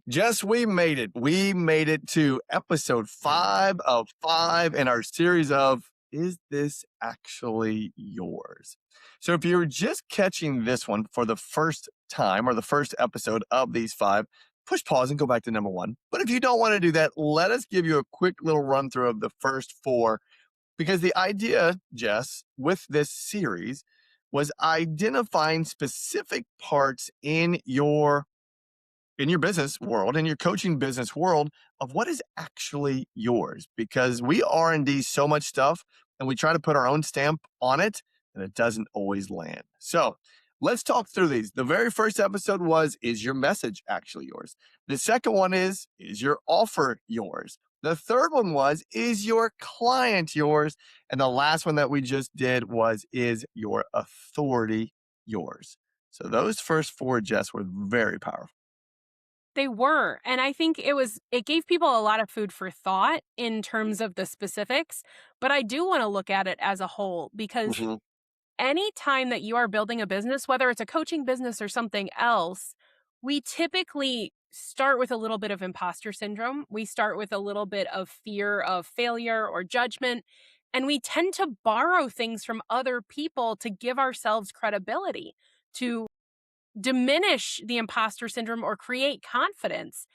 Jess, we made it. We made it to episode 5 of 5 in our series of Is This Actually Yours? So if you're just catching this one for the first time or the first episode of these 5, push pause and go back to number 1. But if you don't want to do that, let us give you a quick little run through of the first 4, because the idea, Jess, with this series was identifying specific parts in your business world, in your coaching business world, of what is actually yours, because we R&D so much stuff and we try to put our own stamp on it and it doesn't always land. So let's talk through these. The very first episode was, is your message actually yours? The second one is your offer yours? The third one was, is your client yours? And the last one that we just did was, is your authority yours? So those first 4, Jess, were very powerful. They were. And I think it gave people a lot of food for thought in terms of the specifics. But I do want to look at it as a whole, because any time that you are building a business, whether it's a coaching business or something else, we typically start with a little bit of imposter syndrome. We start with a little bit of fear of failure or judgment. And we tend to borrow things from other people to give ourselves credibility, to diminish the imposter syndrome or create confidence.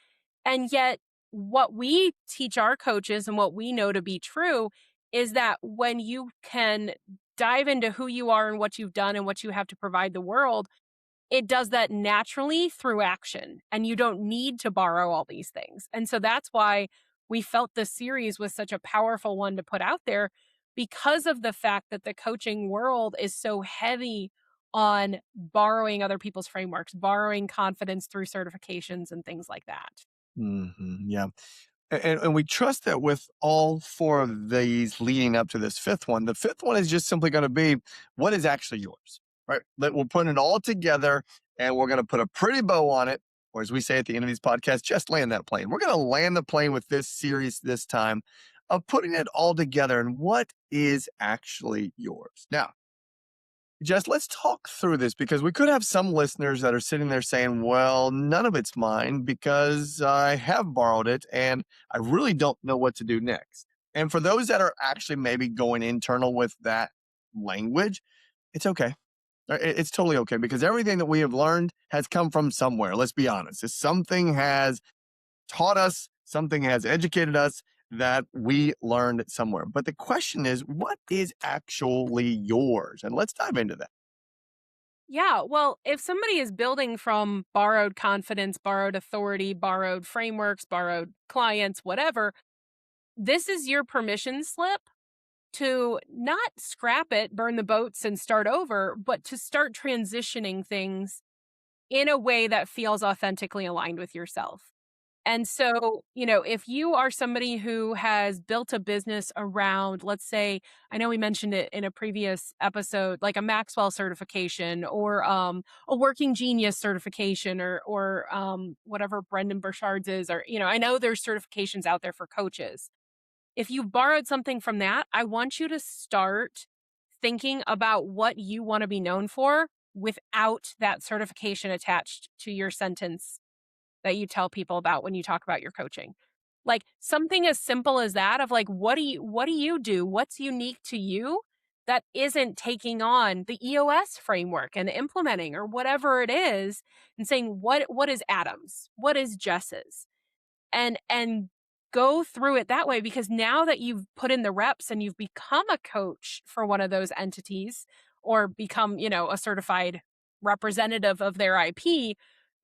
And yet, what we teach our coaches and what we know to be true is that when you can dive into who you are and what you've done and what you have to provide the world, it does that naturally through action. And you don't need to borrow all these things. And so that's why we felt this series was such a powerful one to put out there, because of the fact that the coaching world is so heavy on borrowing other people's frameworks, borrowing confidence through certifications and things like that. Yeah. And we trust that with all 4 of these leading up to this 5th one, the 5th one is just simply going to be, what is actually yours, right? That we're putting it all together and we're going to put a pretty bow on it. Or as we say at the end of these podcasts, just land that plane. We're going to land the plane with this series this time of putting it all together and what is actually yours. Now, Jess, let's talk through this, because we could have some listeners that are sitting there saying, well, none of it's mine because I have borrowed it and I really don't know what to do next. And for those that are actually maybe going internal with that language, it's okay. It's totally okay, because everything that we have learned has come from somewhere. Let's be honest. If something has taught us, something has educated us, that we learned somewhere. But the question is, what is actually yours? And let's dive into that. Yeah, well, if somebody is building from borrowed confidence, borrowed authority, borrowed frameworks, borrowed clients, whatever, this is your permission slip to not scrap it, burn the boats, and start over, but to start transitioning things in a way that feels authentically aligned with yourself. And so, if you are somebody who has built a business around, let's say, I know we mentioned it in a previous episode, like a Maxwell certification or a Working Genius certification or whatever Brendan Burchard's is, or, I know there's certifications out there for coaches. If you've borrowed something from that, I want you to start thinking about what you want to be known for without that certification attached to your sentence that you tell people about when you talk about your coaching. Like something as simple as that, of like, what do you do? What's unique to you that isn't taking on the EOS framework and implementing or whatever it is, and saying, what is Adam's? What is Jess's? And go through it that way, because now that you've put in the reps and you've become a coach for one of those entities, or become, a certified representative of their IP,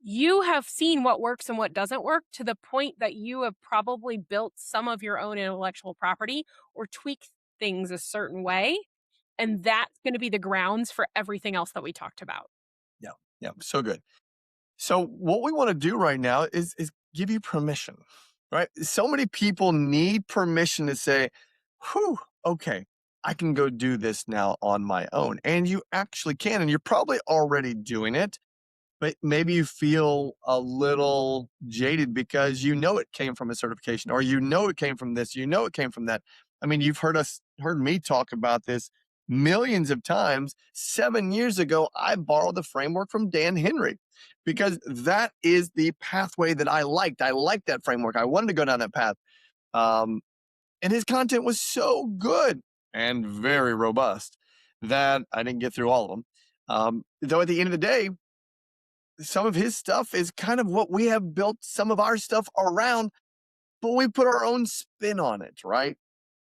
you have seen what works and what doesn't work, to the point that you have probably built some of your own intellectual property or tweaked things a certain way. And that's going to be the grounds for everything else that we talked about. Yeah. Yeah. So good. So what we want to do right now is give you permission, right? So many people need permission to say, whew, okay, I can go do this now on my own. And you actually can, and you're probably already doing it, but maybe you feel a little jaded because it came from a certification, or it came from this, it came from that. I mean, you've heard me talk about this millions of times. 7 years ago, I borrowed the framework from Dan Henry because that is the pathway that I liked. I liked that framework. I wanted to go down that path. Um, and his content was so good and very robust that I didn't get through all of them. Though at the end of the day, some of his stuff is kind of what we have built some of our stuff around, but we put our own spin on it, right?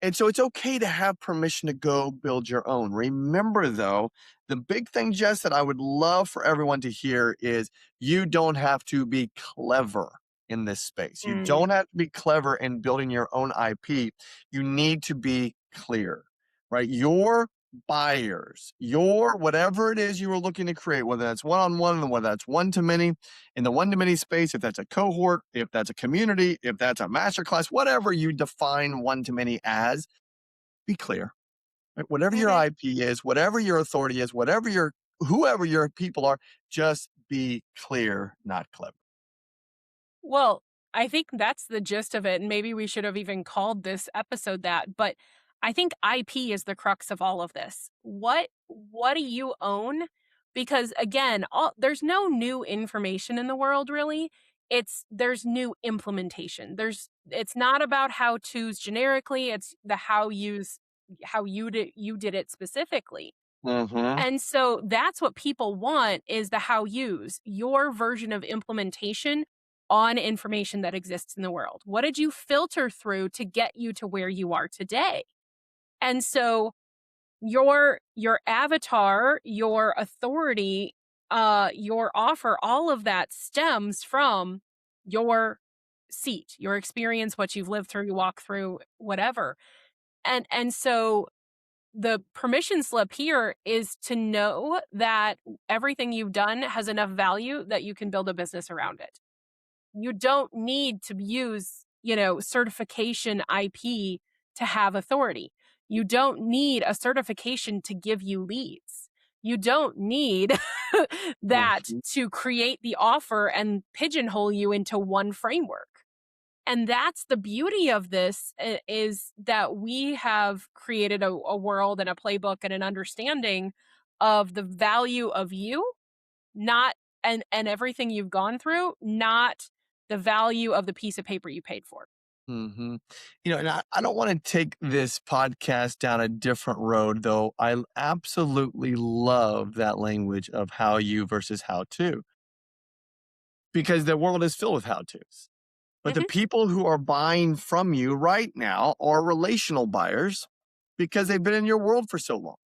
And so it's okay to have permission to go build your own. Remember, though, the big thing, Jess, that I would love for everyone to hear is you don't have to be clever in this space. You Mm. don't have to be clever in building your own IP. You need to be clear, right? Your buyers, your whatever it is you are looking to create, whether that's one on one, whether that's one to many, in the one to many space, if that's a cohort, if that's a community, if that's a masterclass, whatever you define one to many as, be clear. Right? Whatever your Mhm. IP is, whatever your authority is, whatever your whoever your people are, just be clear, not clever. Well, I think that's the gist of it, and maybe we should have even called this episode that, but I think IP is the crux of all of this. What do you own? Because again, there's no new information in the world really. There's new implementation. It's not about how to's generically, it's the how you did it specifically. Mm-hmm. And so that's what people want is the how use, your version of implementation on information that exists in the world. What did you filter through to get you to where you are today? And so your avatar, your authority, your offer, all of that stems from your seat, your experience, what you've lived through, you walk through, whatever. And so the permission slip here is to know that everything you've done has enough value that you can build a business around it. You don't need to use, certification IP to have authority. You don't need a certification to give you leads. You don't need that Mm-hmm. to create the offer and pigeonhole you into one framework. And that's the beauty of this is that we have created a world and a playbook and an understanding of the value of you, not and everything you've gone through, not the value of the piece of paper you paid for. Mm-hmm. And I don't want to take this podcast down a different road, though. I absolutely love that language of how you versus how to, because the world is filled with how to's. But the Mhm, people who are buying from you right now are relational buyers because they've been in your world for so long,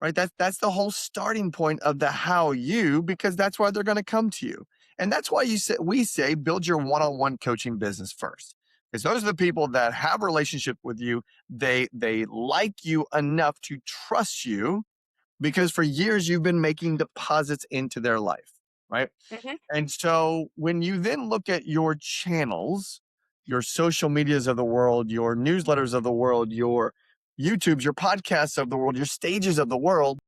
right? That's the whole starting point of the how you, because that's why they're going to come to you. And that's why we say build your one-on-one coaching business first. Because those are the people that have a relationship with you. They like you enough to trust you because for years you've been making deposits into their life, right? mhm. And so when you then look at your channels, your social medias of the world, your newsletters of the world, your YouTubes, your podcasts of the world, your stages of the world,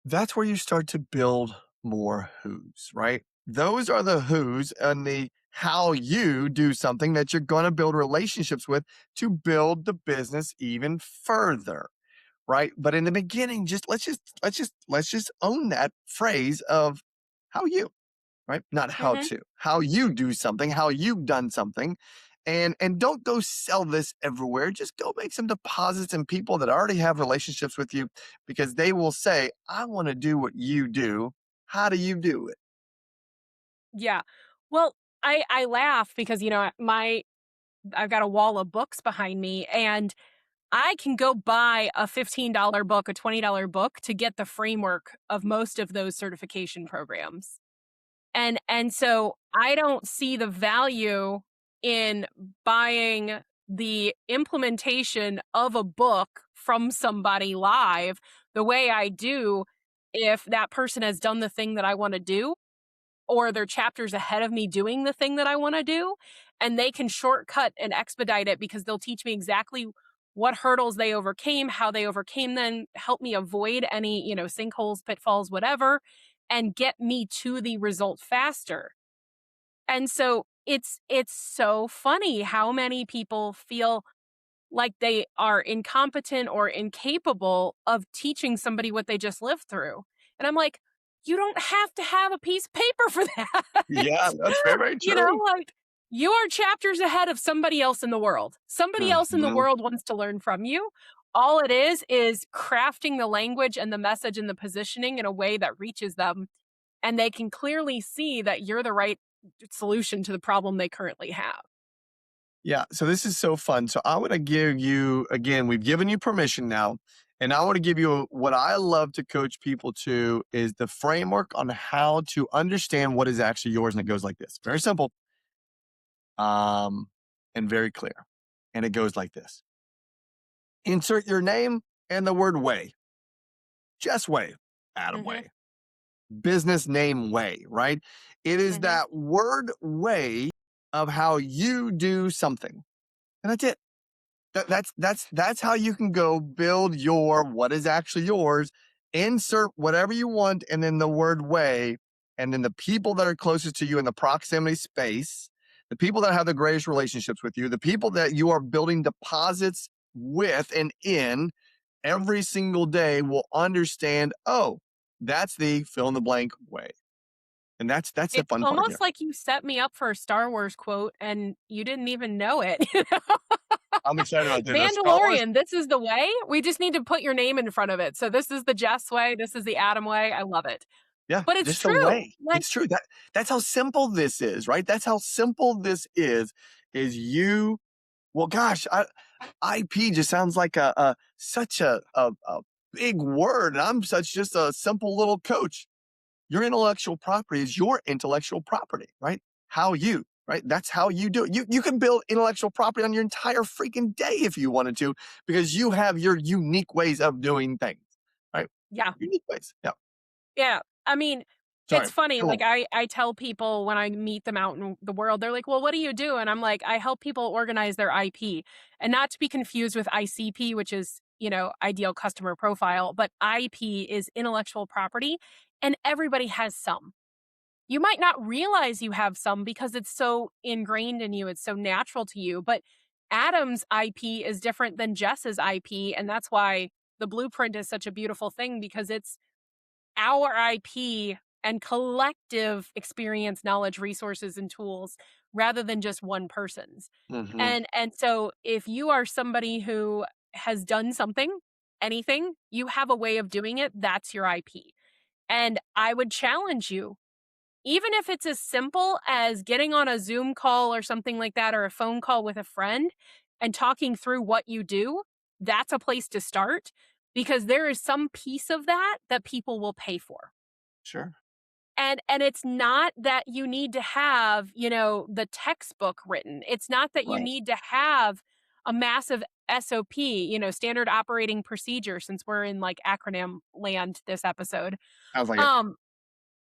that's where you start to build more who's, right? Those are the who's and the how you do something that you're going to build relationships with to build the business even further, right? But in the beginning, let's just own that phrase of how you, right? Not how Mhm. to, how you do something, how you've done something. And don't go sell this everywhere. Just go make some deposits in people that already have relationships with you because they will say, I want to do what you do. How do you do it? Yeah. Well, I laugh because, I've got a wall of books behind me, and I can go buy a $15 book, a $20 book to get the framework of most of those certification programs. And so I don't see the value in buying the implementation of a book from somebody live the way I do if that person has done the thing that I want to do or they're chapters ahead of me doing the thing that I want to do, and they can shortcut and expedite it because they'll teach me exactly what hurdles they overcame, how they overcame them, help me avoid any, sinkholes, pitfalls, whatever, and get me to the result faster. And so it's so funny how many people feel like they are incompetent or incapable of teaching somebody what they just lived through. And I'm like, you don't have to have a piece of paper for that. Yeah, that's very, very You know, true. like you are chapters ahead of somebody else in the world. Somebody else in the Mhm. world wants to learn from you. All it is crafting the language and the message and the positioning in a way that reaches them and they can clearly see that you're the right solution to the problem they currently have. Yeah, so this is so fun. So I want to give you again, we've given you permission now, and I want to give you what I love to coach people to is the framework on how to understand what is actually yours, and it goes like this. Very simple, um, and very clear. And it goes like this. Insert your name and the word way. Jess Way, Adam Mhm. Way, business name way, right? It is Mhm. that word way of how you do something. And that's it. That's how you can go build your what is actually yours, insert whatever you want, and then the word way, and then the people that are closest to you in the proximity space, the people that have the greatest relationships with you, the people that you are building deposits with and in every single day will understand, oh, that's the fill in the blank way. And that's the It's fun part here. almost like you set me up for a Star Wars quote and you didn't even know it, you know? I'm excited about this. Star Wars, Mandalorian, this is the way. We just need to put your name in front of it. So this is the Jess way, this is the Adam way. I love it. yeah, But it's just the true. way. Like, It's true. That's how simple this is, right? That's how simple this is you well, gosh, IP just sounds like a such a big word. And I'm such just a simple little coach. Your intellectual property is your intellectual property, right? How you, right? That's how you do it. You can build intellectual property on your entire freaking day if you wanted to, because you have your unique ways of doing things, right? yeah. Unique ways. Yeah. Yeah. I mean, Sorry. it's funny, Go like, on. I tell people when I meet them out in the world, they're like, "Well, what do you do?" And I'm like, "I help people organize their IP." And not to be confused with ICP, which is, ideal customer profile, but IP is intellectual property, and everybody has some. You might not realize you have some because it's so ingrained in you, it's so natural to you, but Adam's IP is different than Jess's IP, and that's why the blueprint is such a beautiful thing because it's our IP and collective experience, knowledge, resources, and tools rather than just one person's. Hmm. And so if you are somebody who has done something, anything, you have a way of doing it, that's your IP. And I would challenge you, even if it's as simple as getting on a Zoom call or something like that, or a phone call with a friend and talking through what you do, that's a place to start because there is some piece of that that people will pay for. Sure. And it's not that you need to have, the textbook written. It's not that you Right. need to have a massive SOP, standard operating procedure, since we're in like acronym land this episode. Sounds like it. Um,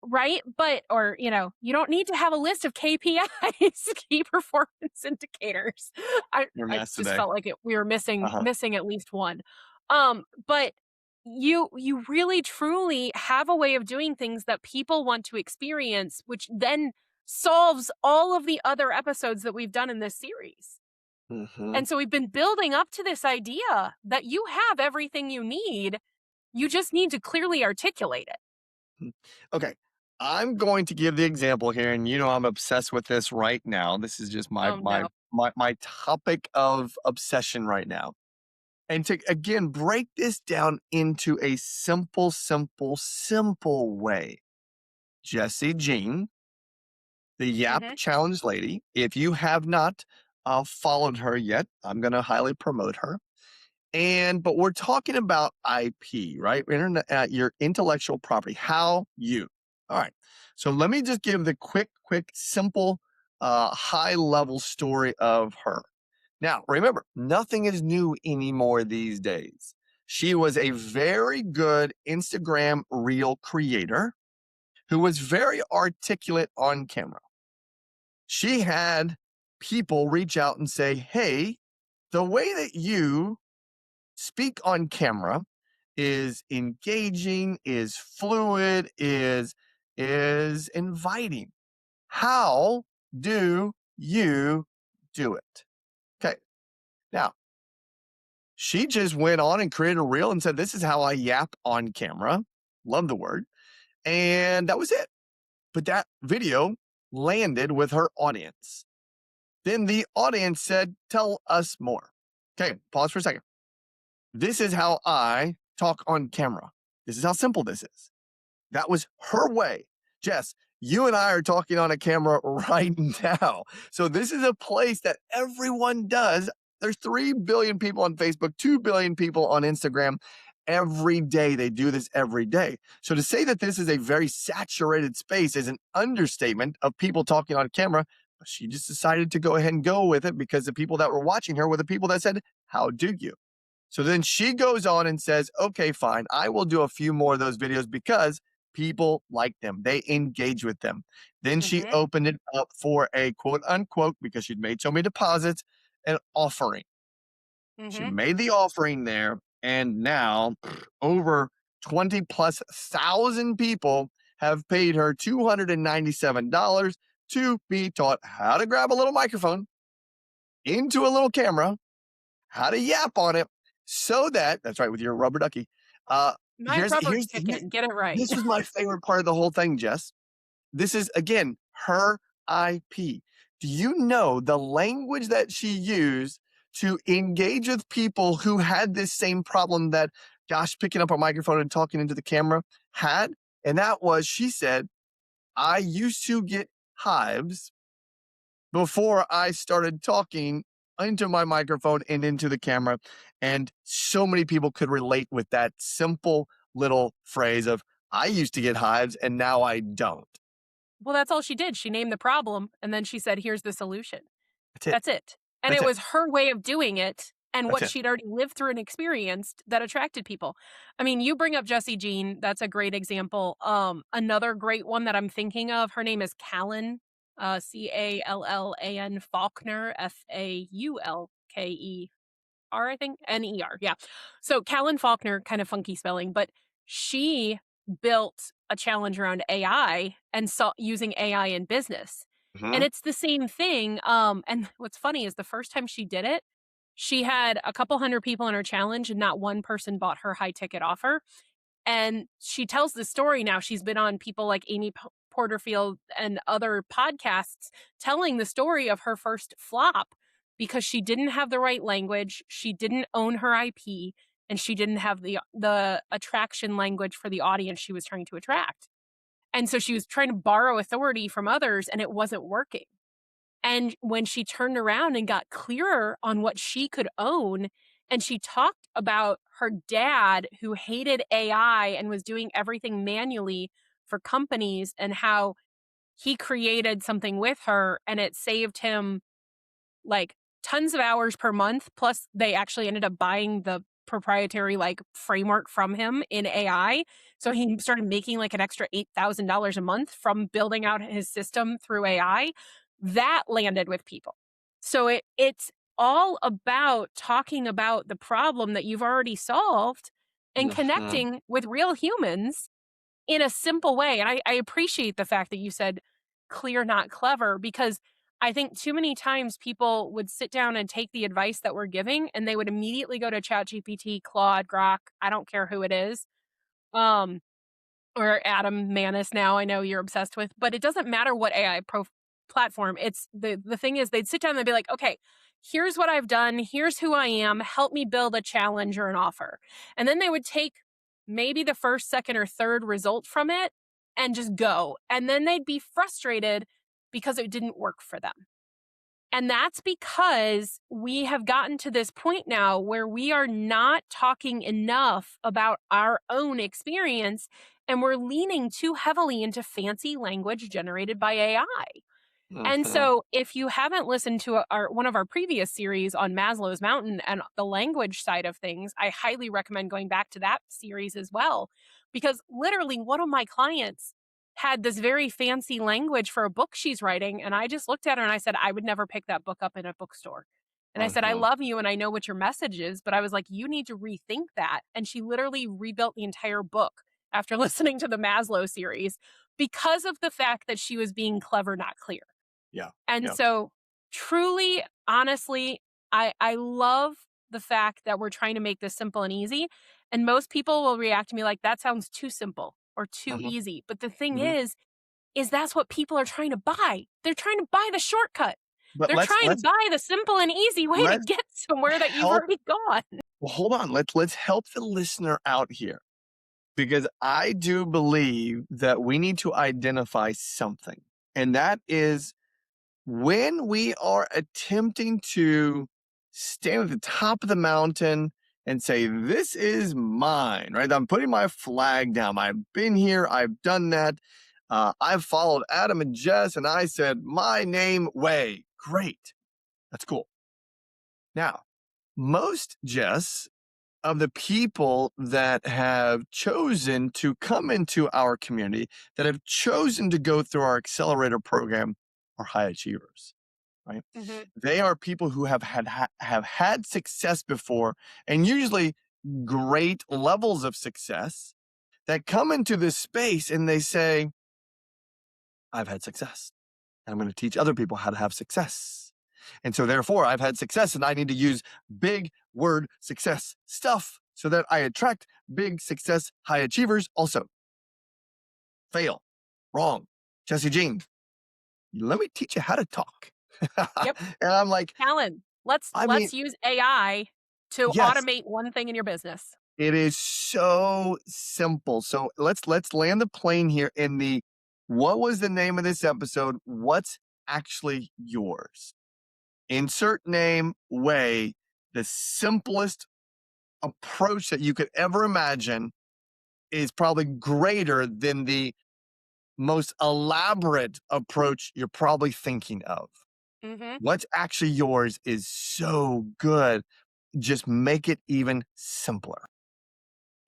right? But or, you don't need to have a list of KPIs, key performance indicators. You're a I mess just today. felt like we were Uh missing huh. missing at least one. But you really truly have a way of doing things that people want to experience, which then solves all of the other episodes that we've done in this series. Hmm. And so we've been building up to this idea that you have everything you need. You just need to clearly articulate it. Okay. I'm going to give the example here, and I'm obsessed with this right now. This is just my Oh my no. my my topic of obsession right now. And to again break this down into a simple, simple, simple way. Jesse Jean, the Yap Mhm. Challenge lady. If you have not followed her yet, I'm going to highly promote her. But we're talking about IP, right? Internet, your intellectual property. How you. All right. So let me just give the quick, simple, high level story of her. Now, remember, nothing is new anymore these days. She was a very good Instagram reel creator who was very articulate on camera. She had people reach out and say, hey, the way that you speak on camera is engaging, is fluid, is inviting. How do you do it? Okay. Now, She just went on and created a reel and said, "This is how I yap on camera." Love the word. And that was it. But that video landed with her audience. Then the audience said, "Tell us more." Okay, pause for a second. This is how I talk on camera. This is how simple this is. That was her way. Jess, you and I are talking on a camera right now. So this is a place that everyone does. There's 3 billion people on Facebook, 2 billion people on Instagram. Every day they do this every day. So to say that this is a very saturated space is an understatement of people talking on camera. But she just decided to go ahead and go with it because the people that were watching her were the people that said, "How do you?" So then she goes on and says, "Okay, fine. I will do a few more of those videos because people like them. They engage with them." Then she Mhm. opened it up for a quote unquote, because she'd made so many deposits, an offering. She Mhm. made the offering there. And now over 20 plus thousand people have paid her $297 to be taught how to grab a little microphone into a little camera, how to yap on it, so that that's right, with your rubber ducky. Uh, My here's rubber here's here chicken, get it right. this was my favorite part of the whole thing, Jess. This is again her IP. Do you know the language that she used to engage with people who had this same problem that Josh picking up a microphone and talking into the camera had? And that was, she said, "I used to get hives before I started talking into my microphone and into the camera." And so many people could relate with that simple little phrase of, "I used to get hives and now I don't." Well, that's all she did. She named the problem and then she said, "Here's the solution." That's it. That's it. And That's it it. was her way of doing it and That's what it. she'd already lived through and experienced that attracted people. I mean, you bring up Jessie Jean, that's a great example. Another great one that I'm thinking of, her name is Callan, Callan Faulkner, Faulker, I think, Ner. Yeah. So Callan Faulkner, kind of funky spelling, but she built a challenge around AI and saw using AI in business. And Mhm. it's the same thing. And what's funny is the first time she did it, she had a couple hundred people in her challenge, and not one person bought her high ticket offer. And she tells the story now. She's been on people like Amy Porterfield and other podcasts telling the story of her first flop because she didn't have the right language, she didn't own her IP, and she didn't have the attraction language for the audience she was trying to attract. And so she was trying to borrow authority from others and it wasn't working. And when she turned around and got clearer on what she could own, and she talked about her dad who hated AI and was doing everything manually for companies, and how he created something with her and it saved him like tons of hours per month. Plus, they actually ended up buying the proprietary like framework from him in AI. So he started making like an extra $8,000 a month from building out his system through AI. That landed with people. So it's all about talking about the problem that you've already solved and Mhm. connecting with real humans in a simple way. And I appreciate the fact that you said clear, not clever, because I think too many times people would sit down and take the advice that we're giving and they would immediately go to ChatGPT, Claude, Grok, I don't care who it is. Um, or Adam Manis now, I know you're obsessed with, but it doesn't matter what AI platform. It's the thing is they'd sit down and they'd be like, "Okay, here's what I've done, here's who I am, help me build a challenge or an offer." And then they would take maybe the first, second, or third result from it and just go. And then they'd be frustrated because it didn't work for them. And that's because we have gotten to this point now where we are not talking enough about our own experience and we're leaning too heavily into fancy language generated by AI. And Mhm. so, if you haven't listened to our one of our previous series on Maslow's Mountain and the language side of things, I highly recommend going back to that series as well. Because literally, one of my clients had this very fancy language for a book she's writing. And I just looked at her and I said, "I would never pick that book up in a bookstore." And I said, "I Mhm. love you and I know what your message is, but I was like, you need to rethink that." And she literally rebuilt the entire book after listening to the Maslow series because of the fact that she was being clever, not clear. Yeah. And Yeah. so truly, honestly, I love the fact that we're trying to make this simple and easy. And most people will react to me like, that sounds too simple or too Mhm, easy. But the thing mhm. is that's what people are trying to buy. They're trying to buy the shortcut. But They're let's trying to let's buy the simple and easy way to let's get somewhere that you've help already gone. well, hold on. Let's help the listener out here because I do believe that we need to identify something. And that is when we are attempting to stand at the top of the mountain and say, this is mine, right? I'm putting my flag down. I've been here, I've done that. I've followed Adam and Jess, and I said, my name, Way. Great. That's cool. Now, most Jess of the people that have chosen to come into our community, that have chosen to go through our accelerator program, are high achievers, right? Mhm. They are people who have had success before, and usually great levels of success, that come into this space and they say, I've had success. And I'm going to teach other people how to have success. And so, therefore, I've had success and I need to use big word success stuff so that I attract big success high achievers also. Fail. Wrong. Jesse Jean, let me teach you how to talk. Yep. And I'm like, Callan, I mean, let's use AI to yes, automate one thing in your business. it is so simple. So let's land the plane here in the what was the name of this episode? What's actually yours? Insert name, Way, the simplest approach that you could ever imagine is probably greater than the most elaborate approach you're probably thinking of. Mhm. What's actually yours is so good. Just make it even simpler.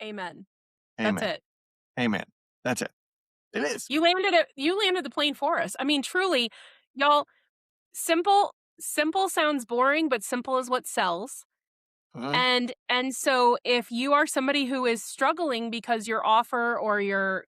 Amen. That's Amen. it. Amen. That's it. It is. You landed the plane for us. I mean, truly, y'all, simple sounds boring, but simple is what sells. Mhm. And so if you are somebody who is struggling because your offer or your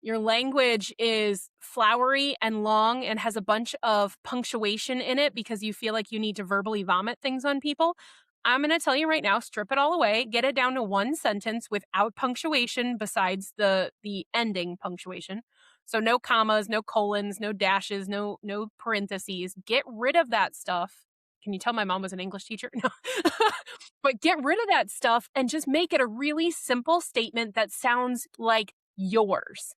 language is flowery and long and has a bunch of punctuation in it because you feel like you need to verbally vomit things on people. I'm going to tell you right now, strip it all away, get it down to one sentence without punctuation besides the ending punctuation. So no commas, no colons, no dashes, no parentheses. Get rid of that stuff. Can you tell my mom was an English teacher? No. But get rid of that stuff and just make it a really simple statement that sounds like yours.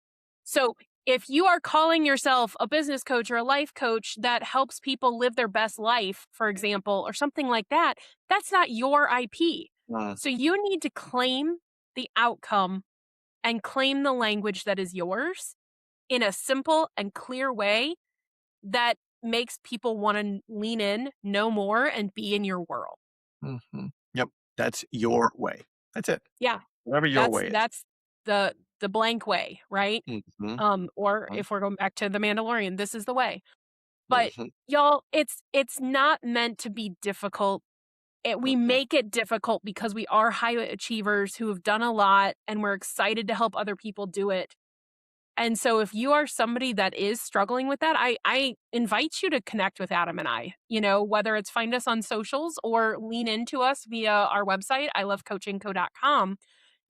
So if you are calling yourself a business coach or a life coach that helps people live their best life, for example, or something like that, that's not your IP. Mm, So you need to claim the outcome and claim the language that is yours in a simple and clear way that makes people want to lean in, know more, and be in your world. mhm. Yep. That's your way. That's it. Yeah, Whatever your that's way is. that's the blank way, right? Mhm, Or mhm, if we're going back to the Mandalorian, this is the way. But mhm, y'all, it's not meant to be difficult. We mhm, make it difficult because we are high achievers who have done a lot and we're excited to help other people do it. And so if you are somebody that is struggling with that, I invite you to connect with Adam and I, whether it's find us on socials or lean into us via our website, ilovecoachingco.com.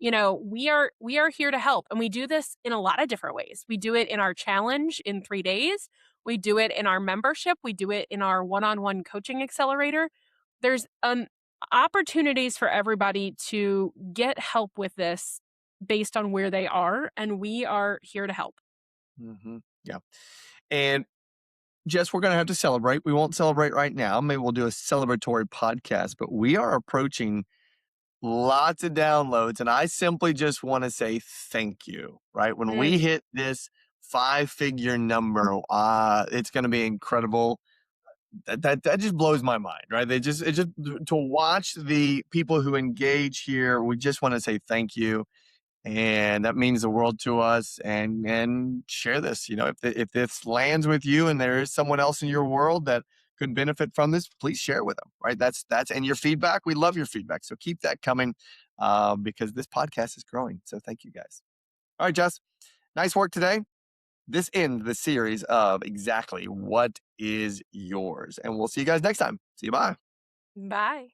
We are here to help, and we do this in a lot of different ways. We do it in our challenge in 3 days. We do it in our membership. We do it in our one-on-one coaching accelerator. There's opportunities for everybody to get help with this based on where they are, and we are here to help. mhm. Yeah. And Jess, we're gonna have to celebrate. We won't celebrate right now. Maybe we'll do a celebratory podcast, but we are approaching lots of downloads, and I simply just wanna say thank you, right? When we Mm, hit this five-figure number, it's gonna be incredible. That just blows my mind, right? It just to watch the people who engage here, we just wanna say thank you. And that means the world to us, and share this, if this lands with you and there is someone else in your world that could benefit from this, please share it with them, right? That's and your feedback, we love your feedback, so keep that coming, because this podcast is growing. So thank you guys. All right, Jess, nice work today. This ends the series of exactly what is yours, and we'll see you guys next time. See you. Bye. bye.